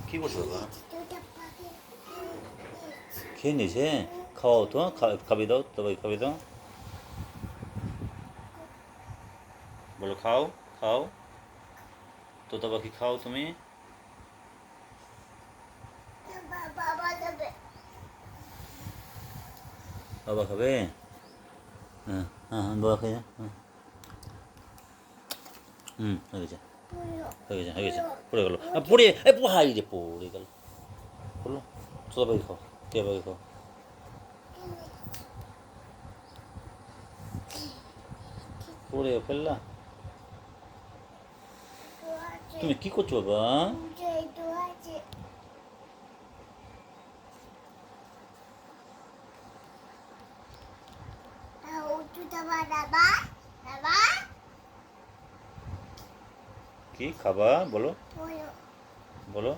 কি করছো বাবা? খেয়ে নিয়েছে? খাওয়াও তো, খাবি দাও, তবে খাবি দাও। বলো খাও, খাও। তোতা পাখি খাও তুমি। বাবা খাবে? হ্যাঁ হ্যাঁ হ্যাঁ, বাবা খাই। হ্যাঁ, হয়ে গেছে, হয়ে গেছে, হয়ে গেছে। পড়ে গেল, পড়ে হাই রে, পড়ে গেল। বলো, তোতা পাখি খাও, টিয়া পাখি খাও। পড়ে ফেললা। তুমি কি করছো বাবা? কি খাবা বলো, বলো।